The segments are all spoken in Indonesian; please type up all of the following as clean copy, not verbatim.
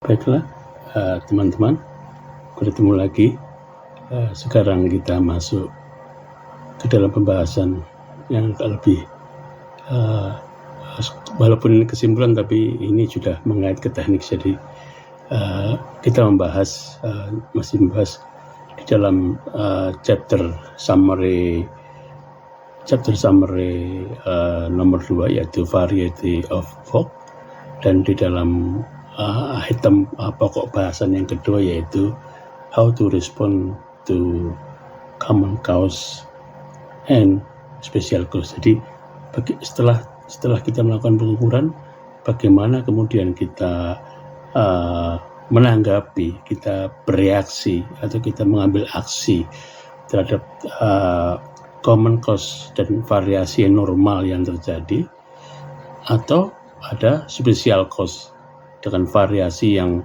Baiklah, teman-teman, bertemu lagi. Sekarang kita masuk ke dalam pembahasan yang lebih, walaupun ini kesimpulan, tapi ini sudah mengait ke teknik. Jadi kita masih membahas di dalam chapter summary nomor 2, yaitu variety of folk, dan di dalam item pokok bahasan yang kedua, yaitu how to respond to common cause and special cause. Jadi setelah kita melakukan pengukuran, bagaimana kemudian kita menanggapi, kita bereaksi atau kita mengambil aksi terhadap common cause dan variasi normal yang terjadi, atau ada special cause dengan variasi yang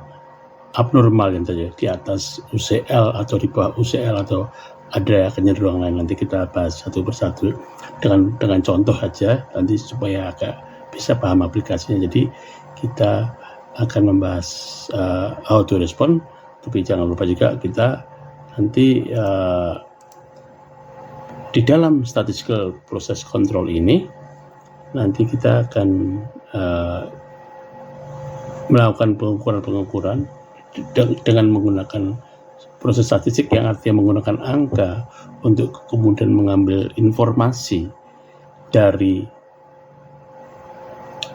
abnormal yang terjadi di atas UCL atau di bawah UCL, atau ada kecenderungan lain. Nanti kita bahas satu persatu dengan contoh aja nanti supaya agak bisa paham aplikasinya. Jadi kita akan membahas how to respond, tapi jangan lupa juga kita nanti di dalam statistical process control ini nanti kita akan melakukan pengukuran dengan menggunakan proses statistik, yang artinya menggunakan angka untuk kemudian mengambil informasi dari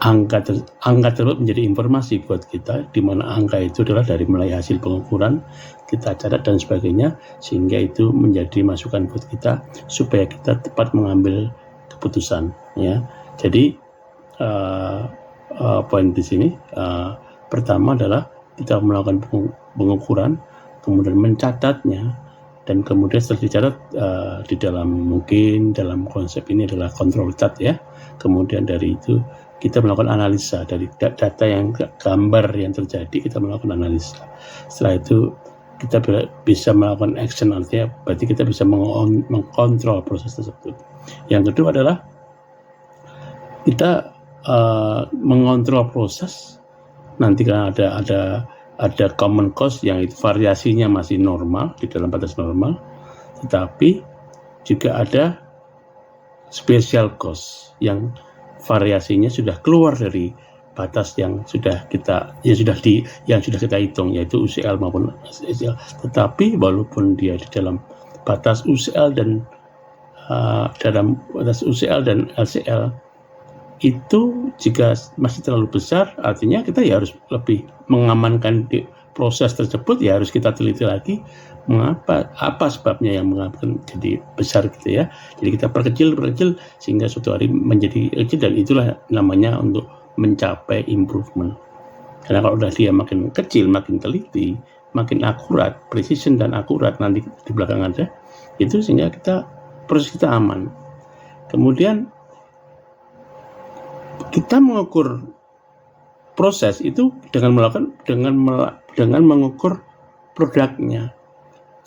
angka tersebut menjadi informasi buat kita, di mana angka itu adalah dari mulai hasil pengukuran kita catat dan sebagainya, sehingga itu menjadi masukan buat kita supaya kita tepat mengambil keputusan, ya. Jadi poin di sini pertama adalah kita melakukan pengukuran, kemudian mencatatnya, dan kemudian setelah dicatat di dalam konsep ini adalah control chart, ya. Kemudian dari itu kita melakukan analisa dari data yang gambar yang terjadi, kita melakukan analisa. Setelah itu kita bisa melakukan action, artinya berarti kita bisa mengkontrol proses tersebut. Yang kedua adalah kita mengontrol proses. Nanti kan ada common cause yang itu variasinya masih normal, di dalam batas normal, tetapi juga ada special cause yang variasinya sudah keluar dari batas yang sudah kita hitung, yaitu UCL maupun LCL. Tetapi walaupun dia di dalam batas UCL dan LCL itu, jika masih terlalu besar, artinya kita ya harus lebih mengamankan di proses tersebut, ya harus kita teliti lagi apa sebabnya yang mengapa jadi besar gitu, ya. Jadi kita perkecil sehingga suatu hari menjadi kecil, dan itulah namanya untuk mencapai improvement. Karena kalau udah dia makin kecil, makin teliti, makin akurat, precision dan akurat, nanti di belakang ada itu, sehingga proses kita aman. Kemudian kita mengukur proses itu dengan mengukur produknya.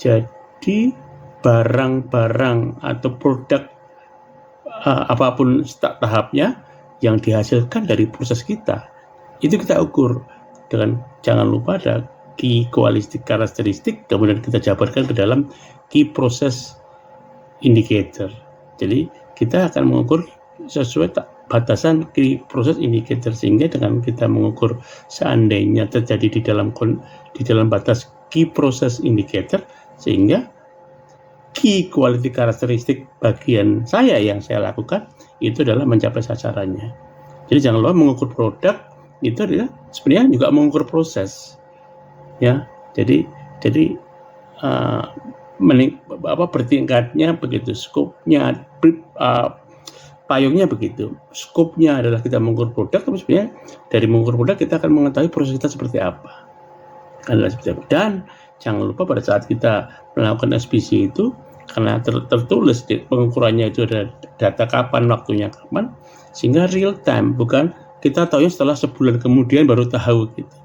Jadi barang-barang atau produk apapun tahapnya yang dihasilkan dari proses kita, itu kita ukur dengan, jangan lupa ada key quality karakteristik, kemudian kita jabarkan ke dalam key process indicator. Jadi kita akan mengukur sesuai batasan key process indicator, sehingga dengan kita mengukur seandainya terjadi di dalam batas key process indicator, sehingga key quality karakteristik bagian yang saya lakukan itu adalah mencapai sasarannya. Jadi jangan lupa mengukur produk itu adalah sebenarnya juga mengukur proses, ya. Jadi bertingkatnya begitu, skopnya, payungnya begitu. Skopnya adalah kita mengukur produk, tapi sebenarnya dari mengukur produk kita akan mengetahui proses kita seperti apa. Dan jangan lupa pada saat kita melakukan SPC itu, karena tertulis di pengukurannya itu ada data kapan, waktunya kapan, sehingga real time, bukan kita tahunya setelah sebulan kemudian baru tahu gitu.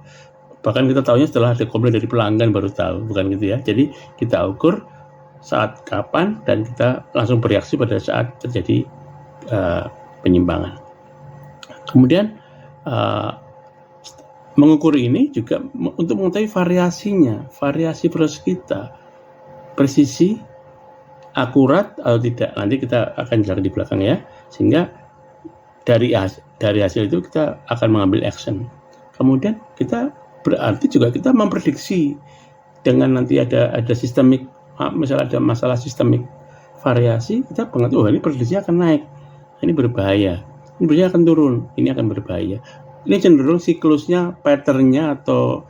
Bahkan kita tahunya setelah ada komplain dari pelanggan baru tahu, bukan gitu ya. Jadi kita ukur saat kapan dan kita langsung bereaksi pada saat terjadi penyimpangan. Kemudian mengukur ini juga untuk mengetahui variasinya, variasi proses kita, presisi, akurat atau tidak. Nanti kita akan jelaskan di belakang ya. Sehingga dari hasil itu kita akan mengambil action. Kemudian kita berarti juga kita memprediksi dengan nanti ada sistemik, misalnya ada masalah sistemik variasi, kita mengatakan ini prediksinya akan naik, ini berbahaya, ini biasanya akan turun, ini akan berbahaya. Ini cenderung siklusnya, patternnya atau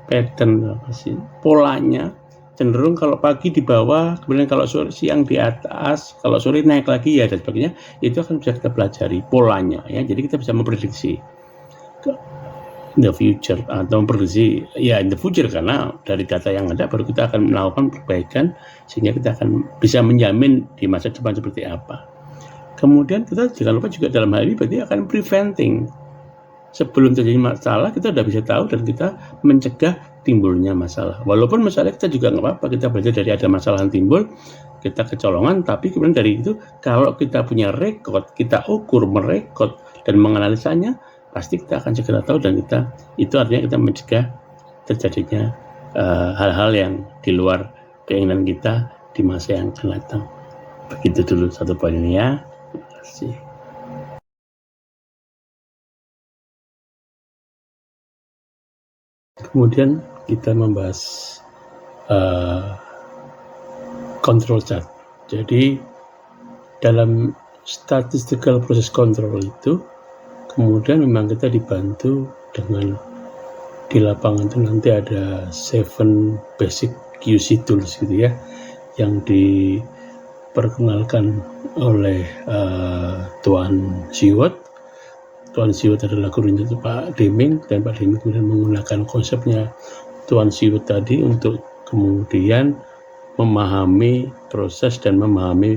pattern apa sih, polanya cenderung kalau pagi di bawah, kemudian kalau siang di atas, kalau sore naik lagi ya dan sebagainya. Itu akan bisa kita pelajari polanya ya. Jadi kita bisa memprediksi in the future atau memprediksi ya in the future, karena dari data yang ada baru kita akan melakukan perbaikan sehingga kita akan bisa menjamin di masa depan seperti apa. Kemudian kita jangan lupa juga dalam hal ini berarti akan preventing. Sebelum terjadi masalah kita sudah bisa tahu dan kita mencegah timbulnya masalah. Walaupun masalah kita juga nggak apa-apa, kita belajar dari ada masalah yang timbul, kita kecolongan, tapi kemudian dari itu kalau kita punya rekod, kita ukur, merekod dan menganalisanya, pasti kita akan segera tahu dan itu artinya kita mencegah terjadinya hal-hal yang di luar keinginan kita di masa yang akan datang. Begitu dulu satu poin ini ya. Terima kasih. Kemudian kita membahas control chart. Jadi dalam statistical process control itu kemudian memang kita dibantu dengan di lapangan itu nanti ada 7 basic QC tools gitu ya, yang diperkenalkan oleh Tuan Siwot. Tuan Siwot adalah gurunya itu Pak Deming, dan Pak Deming kemudian menggunakan konsepnya Tuan Siwot tadi untuk kemudian memahami proses dan memahami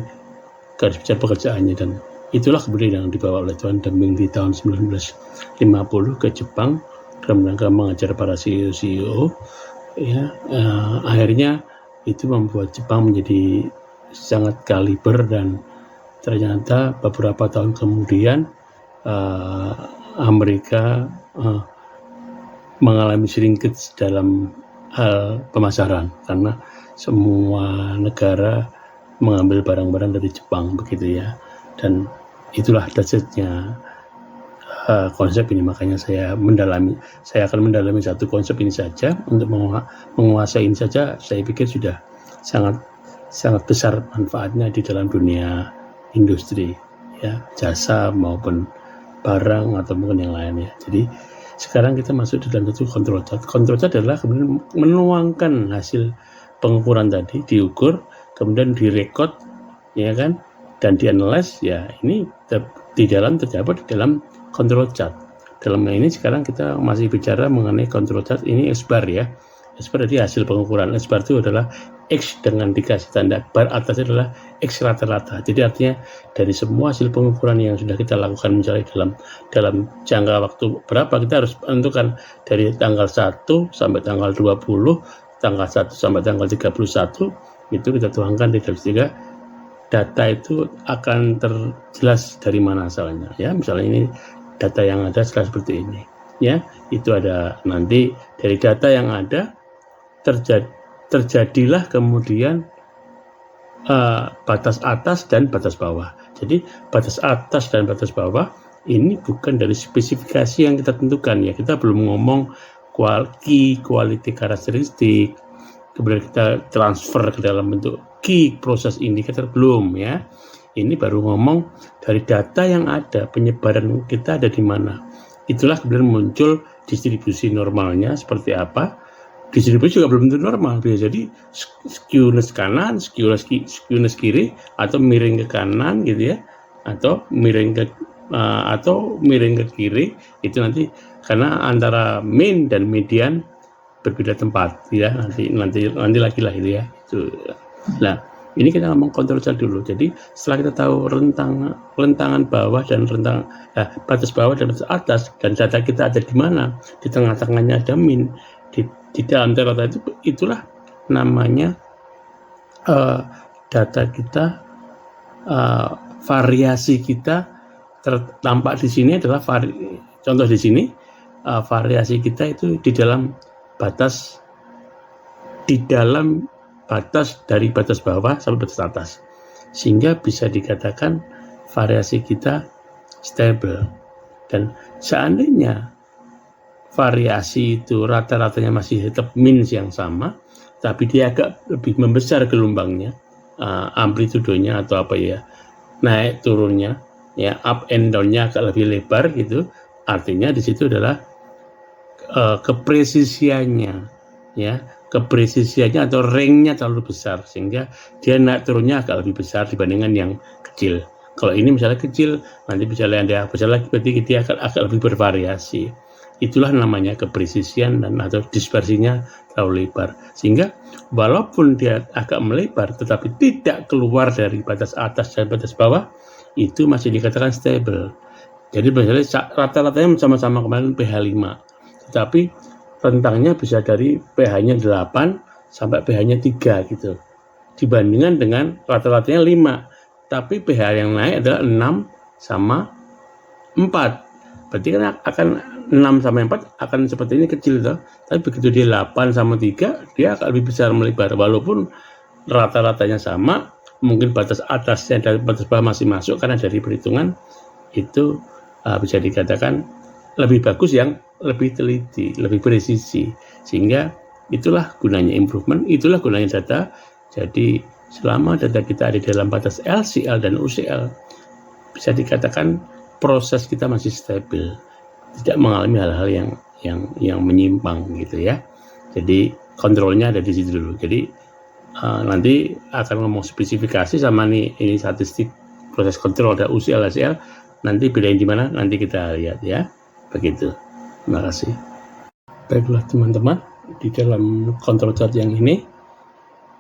garis besar pekerjaannya, dan itulah kemudian yang dibawa oleh Tuan Deming di tahun 1950 ke Jepang dalam rangka mengajar para CEO ya. Akhirnya itu membuat Jepang menjadi sangat kaliber, dan ternyata beberapa tahun kemudian Amerika mengalami shrinkage dalam hal pemasaran karena semua negara mengambil barang-barang dari Jepang begitu ya, dan itulah dasarnya konsep ini. Makanya saya akan mendalami satu konsep ini saja. Untuk menguasai ini saja saya pikir sudah sangat besar manfaatnya di dalam dunia industri ya, jasa maupun barang atau mungkin yang lainnya. Jadi sekarang kita masuk di dalam satu control chart. Control chart adalah kemudian menuangkan hasil pengukuran tadi, diukur, kemudian direkod ya kan, dan dianalyze ya. Ini terdapat di dalam control chart. Dalam ini sekarang kita masih bicara mengenai control chart. Ini S-bar ya. S-bar jadi hasil pengukuran. S-bar itu adalah X dengan dikasih tanda bar atasnya adalah X rata-rata. Jadi artinya dari semua hasil pengukuran yang sudah kita lakukan misalnya dalam jangka waktu berapa, kita harus menentukan dari tanggal 1 sampai tanggal 20, tanggal 1 sampai tanggal 31, itu kita tuangkan di dalam, sehingga data itu akan terjelas dari mana asalnya ya. Misalnya ini data yang ada seperti ini ya, itu ada nanti dari data yang ada terjadilah kemudian batas atas dan batas bawah. Jadi batas atas dan batas bawah ini bukan dari spesifikasi yang kita tentukan ya. Kita belum ngomong quality karakteristik, kemudian kita transfer ke dalam bentuk key proses indicator, belum ya. Ini baru ngomong dari data yang ada, penyebaran kita ada di mana. Itulah kemudian muncul distribusi normalnya seperti apa. Distribusi juga belum tentu normal, bisa jadi skewness kanan, skewness kiri, atau miring ke kanan gitu ya, atau miring ke kiri. Itu nanti karena antara mean dan median berbeda tempat ya, nanti lagi lah itu ya. gitu. Nah, ini kita ngomong control chart dulu. Jadi setelah kita tahu rentangan bawah dan batas bawah dan batas atas, dan data kita ada di mana, di tengah-tengahnya ada min, di dalam data itu, itulah namanya data kita, variasi kita tampak di sini adalah contoh di sini, variasi kita itu di dalam batas dari batas bawah sampai batas atas, sehingga bisa dikatakan variasi kita stable. Dan seandainya variasi itu rata-ratanya masih tetap min yang sama, tapi dia agak lebih membesar gelombangnya, amplitudenya atau apa ya, naik turunnya, ya up and down-nya agak lebih lebar gitu, artinya di situ adalah kepresisiannya, ya, kepresisiannya atau range-nya terlalu besar, sehingga dia naik turunnya agak lebih besar dibandingkan yang kecil. Kalau ini misalnya kecil, nanti bisa dia besar lagi, berarti dia agak lebih bervariasi. Itulah namanya kepresisian dan atau dispersinya terlalu lebar, sehingga walaupun dia agak melebar tetapi tidak keluar dari batas atas dan batas bawah, itu masih dikatakan stable. Jadi misalnya rata-ratanya sama-sama kemarin pH 5, tetapi rentangnya bisa dari pH-nya 8 sampai pH-nya 3 gitu, dibandingkan dengan rata-ratanya 5, tapi pH yang naik adalah 6 sama 4. Berarti kan akan 6 sama 4 akan seperti ini kecil toh. Tapi begitu dia 8 sama 3, dia akan lebih besar melebar, walaupun rata-ratanya sama, mungkin batas atasnya dan batas bawah masih masuk, karena dari perhitungan itu bisa dikatakan lebih bagus yang lebih teliti, lebih presisi, sehingga itulah gunanya improvement, itulah gunanya data. Jadi selama data kita ada dalam batas LCL dan UCL, bisa dikatakan proses kita masih stabil, tidak mengalami hal-hal yang menyimpang gitu ya. Jadi kontrolnya ada di situ dulu. Jadi nanti akan ngomong spesifikasi sama ini statistik proses kontrol, ada UCL, LCL. Nanti bedain di mana, nanti kita lihat ya. Begitu. Terima kasih. Baiklah teman-teman, di dalam kontrol chart yang ini,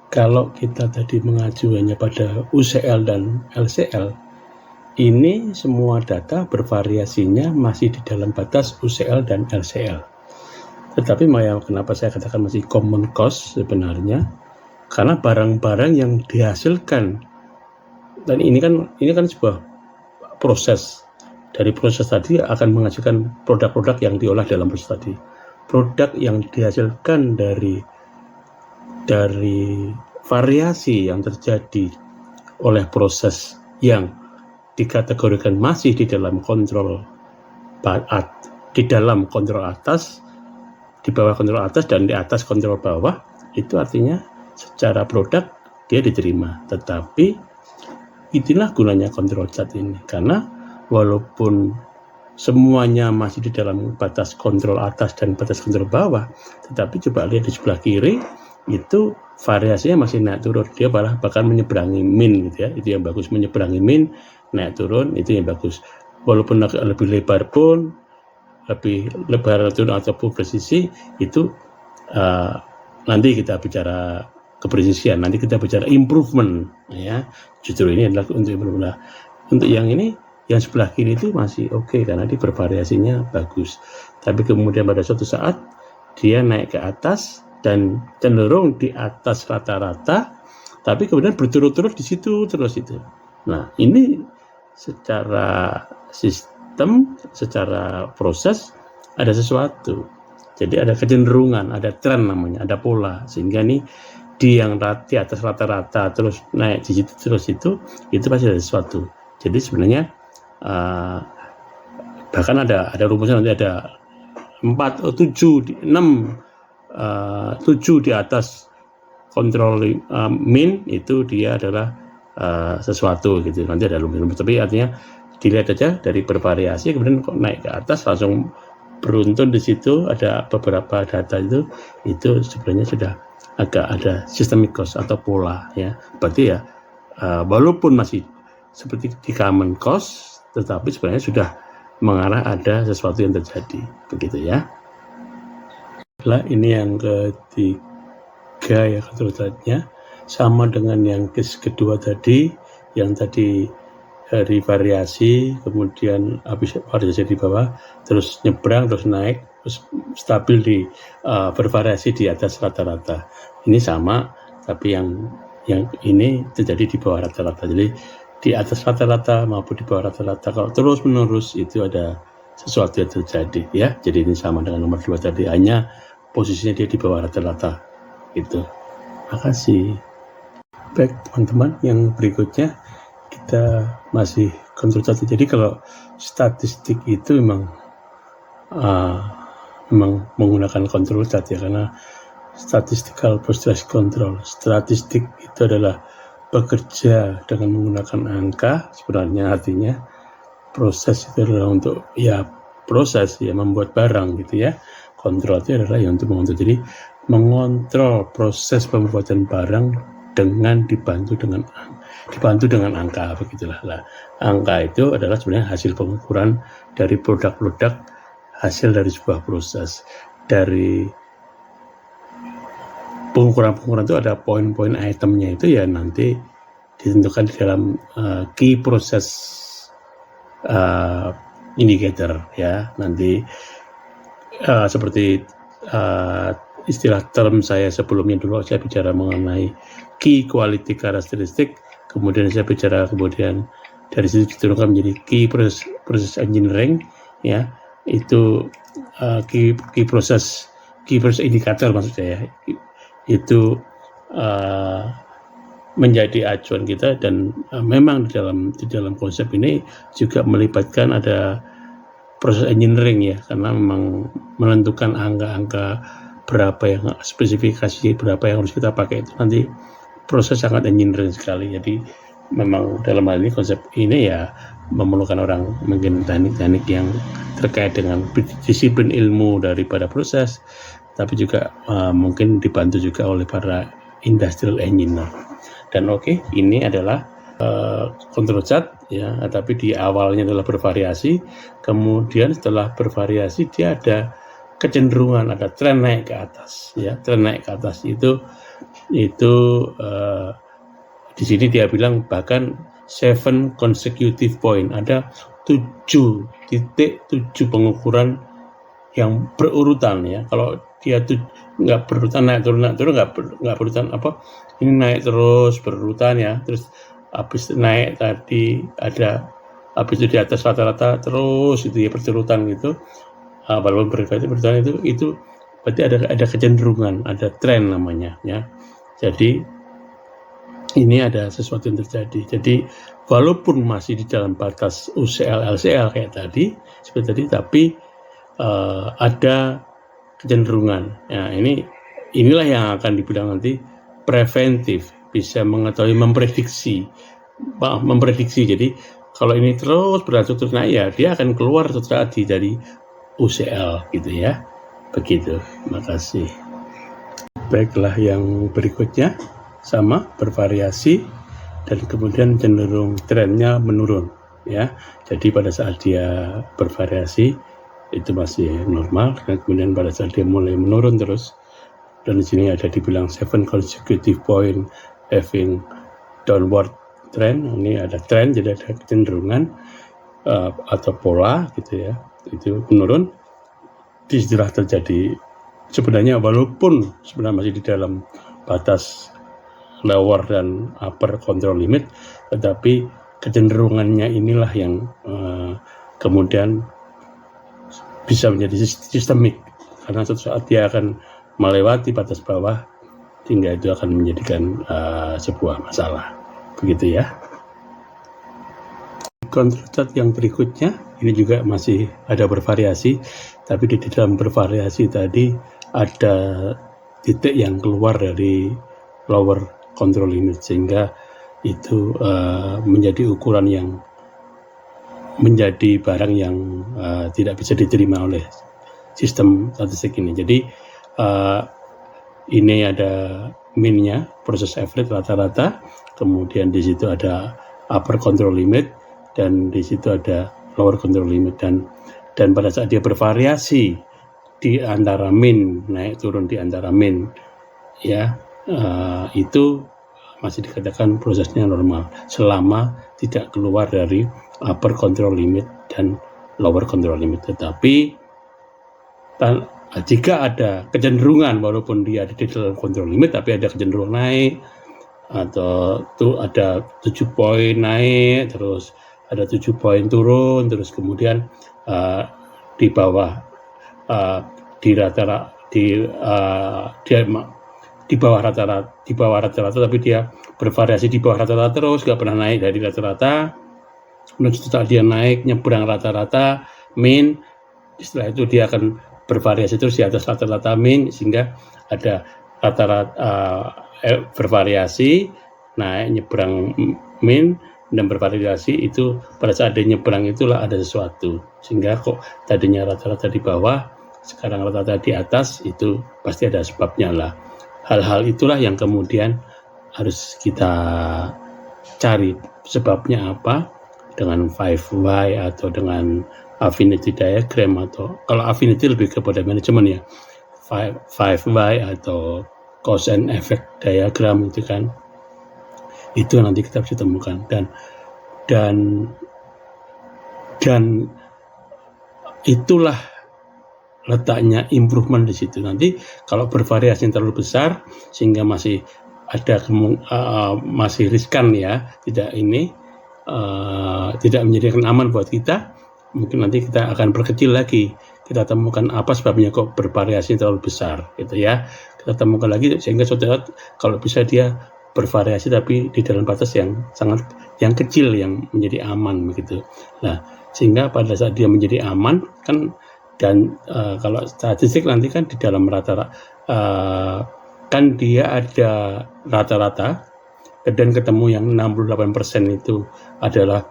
kalau kita tadi mengacu hanya pada UCL dan LCL, ini semua data bervariasinya masih di dalam batas UCL dan LCL. Tetapi kenapa saya katakan masih common cost sebenarnya? Karena barang-barang yang dihasilkan, dan ini kan sebuah proses. Dari proses tadi akan menghasilkan produk-produk yang diolah dalam proses tadi. Produk yang dihasilkan dari variasi yang terjadi oleh proses yang dikategorikan masih di dalam kontrol atas, di bawah kontrol atas dan di atas kontrol bawah, itu artinya secara produk dia diterima. Tetapi itulah gunanya kontrol chart ini, karena walaupun semuanya masih di dalam batas kontrol atas dan batas kontrol bawah, tetapi coba lihat di sebelah kiri, itu variasinya masih naik turun, dia bahkan menyeberangi min gitu ya. Itu yang bagus, menyeberangi min, naik turun, itu yang bagus. Walaupun lebih lebar pun, lebih lebar turun ataupun presisi, itu nanti kita bicara kepresisian, nanti kita bicara improvement ya. Justru ini adalah untuk improvement. Untuk yang ini, yang sebelah kiri itu masih oke, karena dia bervariasinya bagus. Tapi kemudian pada suatu saat dia naik ke atas dan cenderung di atas rata-rata, tapi kemudian berturut-turut di situ terus itu. Nah, ini secara sistem, secara proses ada sesuatu. Jadi ada kecenderungan, ada tren namanya, ada pola, sehingga nih di yang di atas rata-rata terus naik di situ terus itu pasti ada sesuatu. Jadi sebenarnya bahkan ada rumusnya, nanti ada 7 di atas kontrol min, itu dia adalah sesuatu gitu. Nanti ada rumus, tapi artinya dilihat aja dari bervariasi, kemudian kok naik ke atas langsung beruntun di situ ada beberapa data itu sebenarnya sudah agak ada systemic cost atau pola ya. Berarti ya walaupun masih seperti di common cost, tetapi sebenarnya sudah mengarah ada sesuatu yang terjadi, begitu ya. Ini yang ketiga ya, kontrolnya. sama dengan yang case kedua tadi, yang tadi dari variasi, kemudian habis variasi di bawah, terus nyebrang, terus naik, terus stabil di bervariasi di atas rata-rata. Ini sama, tapi yang ini terjadi di bawah rata-rata. Jadi di atas rata-rata maupun di bawah rata-rata, kalau terus menerus itu ada sesuatu yang terjadi, ya. Jadi ini sama dengan nomor 2 tadi, hanya posisinya dia di bawah rata-rata. Itu. Makasih. Baik teman-teman, yang berikutnya kita masih kontrol tadi. Jadi kalau statistik itu memang menggunakan kontrol tadi, ya, karena statistical process control. Statistik itu adalah bekerja dengan menggunakan angka, sebenarnya artinya proses itu adalah untuk proses membuat barang gitu ya. Kontrol itu adalah untuk mengontrol. Jadi mengontrol proses pembuatan barang dengan dibantu dengan angka, begitulah. Angka itu adalah sebenarnya hasil pengukuran dari produk-produk hasil dari sebuah proses. Dari pengukuran itu ada poin-poin itemnya itu ya nanti ditentukan di dalam key process indicator ya. Nanti seperti istilah term saya sebelumnya dulu, saya bicara mengenai key quality characteristic, kemudian saya bicara dari situ diturunkan menjadi key process engineering ya. Itu key process indicator maksud saya, itu menjadi acuan kita. Dan memang di dalam konsep ini juga melibatkan ada proses engineering ya, karena memang menentukan angka-angka berapa yang spesifikasi berapa yang harus kita pakai, itu nanti proses sangat engineering sekali. Jadi memang dalam hal ini konsep ini ya memerlukan orang mungkin teknik-teknik yang terkait dengan disiplin ilmu daripada proses, tapi juga mungkin dibantu juga oleh para industrial engineer. Dan ini adalah control chart ya, tapi di awalnya adalah bervariasi, kemudian setelah bervariasi dia ada kecenderungan, ada tren naik ke atas ya. Tren naik ke atas itu di sini dia bilang bahkan 7 consecutive point, ada 7 pengukuran yang berurutan ya. Kalau dia tuh nggak berurutan, naik turun nggak berurutan ini naik terus berurutan ya. Terus habis naik tadi habis itu di atas rata-rata terus itu ya berurutan gitu. Walaupun berurutan itu berarti ada kecenderungan, ada tren namanya ya. Jadi ini ada sesuatu yang terjadi. Jadi walaupun masih di dalam batas UCL LCL kayak tadi seperti tadi, tapi ada kecenderungan. Ya, inilah yang akan dibilang nanti preventif, bisa mengetahui, memprediksi. Jadi kalau ini terus berlanjut terus naik ya, dia akan keluar tadi dari UCL gitu ya. Begitu. Makasih. Baiklah, yang berikutnya sama bervariasi dan kemudian cenderung trennya menurun ya. Jadi pada saat dia bervariasi itu masih normal, dan kemudian pada saat dia mulai menurun terus, dan di sini ada dibilang 7 consecutive point having downward trend. Ini ada tren, jadi ada kecenderungan atau pola gitu ya, itu menurun. Disitulah terjadi sebenarnya, walaupun sebenarnya masih di dalam batas lower dan upper control limit, tetapi kecenderungannya inilah yang kemudian bisa menjadi sistemik, karena suatu saat dia akan melewati batas bawah, sehingga itu akan menjadikan sebuah masalah. Begitu ya. Control chart yang berikutnya ini juga masih ada bervariasi, tapi di dalam bervariasi tadi ada titik yang keluar dari lower control limit, sehingga itu menjadi ukuran yang menjadi barang yang tidak bisa diterima oleh sistem statistik ini. Jadi ini ada min-nya, proses average rata-rata, kemudian di situ ada upper control limit, dan di situ ada lower control limit, dan pada saat dia bervariasi di antara min, naik turun di antara min ya, itu masih dikatakan prosesnya normal selama tidak keluar dari upper control limit dan lower control limit. Tetapi jika ada kecenderungan, walaupun dia ada di dalam control limit tapi ada kecenderungan naik, atau tuh ada 7 poin naik, terus ada 7 poin turun, terus kemudian di bawah di bawah rata-rata, tapi dia bervariasi di bawah rata-rata terus, nggak pernah naik dari rata-rata. Kemudian setelah dia naik nyebrang rata-rata mean, setelah itu dia akan bervariasi terus di atas rata-rata mean, sehingga ada rata-rata bervariasi naik nyebrang mean dan bervariasi. Itu pada saat dia nyebrang itulah ada sesuatu, sehingga kok tadinya rata-rata di bawah sekarang rata-rata di atas, itu pasti ada sebabnya lah. Hal-hal itulah yang kemudian harus kita cari sebabnya apa dengan 5Y atau dengan affinity diagram, atau kalau affinity lebih kepada manajemen ya, 5Y atau cause and effect diagram itu kan, itu nanti kita bisa temukan. Dan itulah letaknya improvement di situ. Nanti kalau bervariasi yang terlalu besar sehingga masih ada masih riskan ya, tidak menjadikan aman buat kita, mungkin nanti kita akan perkecil lagi, kita temukan apa sebabnya kok bervariasi terlalu besar gitu ya. Kita temukan lagi sehingga saudara kalau bisa dia bervariasi tapi di dalam batas yang kecil yang menjadi aman begitu. Nah, sehingga pada saat dia menjadi aman kan, dan kalau statistik nanti kan di dalam rata-rata kan dia ada rata-rata, dan ketemu yang 68% itu adalah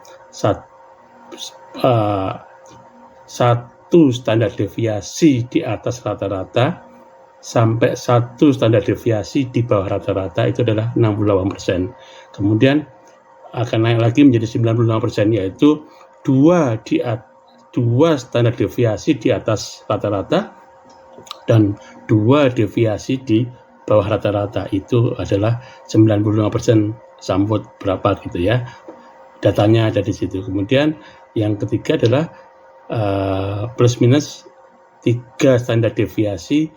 satu standar deviasi di atas rata-rata sampai satu standar deviasi di bawah rata-rata, itu adalah 68%. Kemudian akan naik lagi menjadi 95%, yaitu dua standar deviasi di atas rata-rata dan 2 deviasi di bawah rata-rata, itu adalah 95%, sambut berapa gitu ya, datanya ada di situ. Kemudian yang ketiga adalah plus minus 3 standar deviasi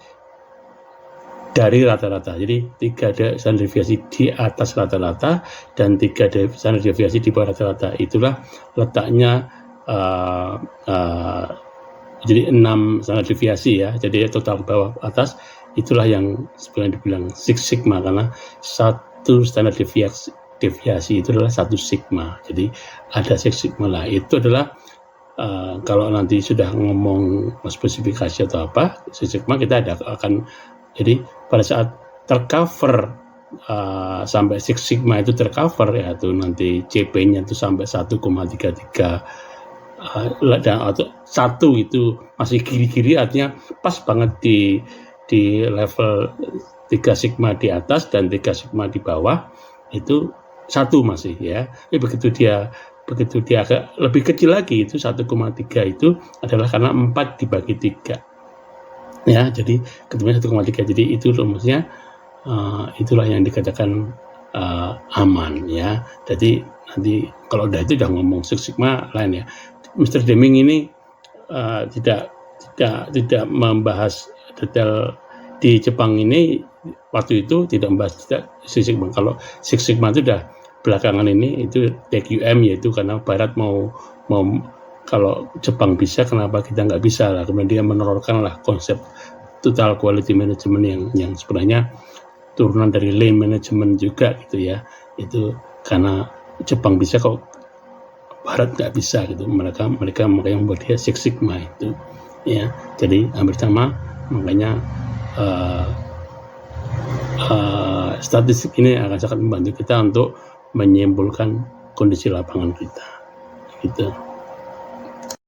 dari rata-rata. Jadi 3 standar deviasi di atas rata-rata dan 3 standar deviasi di bawah rata-rata. Itulah letaknya. Jadi 6 standar deviasi ya, jadi total bawah atas, itulah yang sebenarnya dibilang Six Sigma, karena satu standar deviasi itu adalah 1 sigma. Jadi ada Six Sigma lah. Itu adalah kalau nanti sudah ngomong spesifikasi atau apa Six Sigma, kita akan, jadi pada saat tercover sampai Six Sigma itu tercover, yaitu nanti CP-nya itu sampai 1,33 dan atau 1 itu masih kiri-kiri, artinya pas banget di level 3 sigma di atas dan 3 sigma di bawah, itu 1 masih ya. Begitu dia agak lebih kecil lagi, itu 1,3 itu adalah karena 4 dibagi 3 ya, jadi ketemunya 1,3. Jadi itu rumusnya, itulah yang dikatakan aman ya. Jadi nanti kalau udah itu udah ngomong Six Sigma lain ya. Mr. Deming ini tidak membahas detail di Jepang ini, waktu itu tidak membahas Six Sigma. Kalau Six Sigma itu udah belakangan ini, itu TQM, yaitu karena Barat mau kalau Jepang bisa, kenapa kita nggak bisa lah. Kemudian dia menerorkan lah konsep total quality management yang sebenarnya turunan dari lean management juga gitu ya. Itu karena Jepang bisa kok Barat nggak bisa gitu, mereka yang membuat dia Six Sigma itu ya. Jadi hampir sama, makanya statistik ini akan sangat membantu kita untuk menyimpulkan kondisi lapangan kita gitu.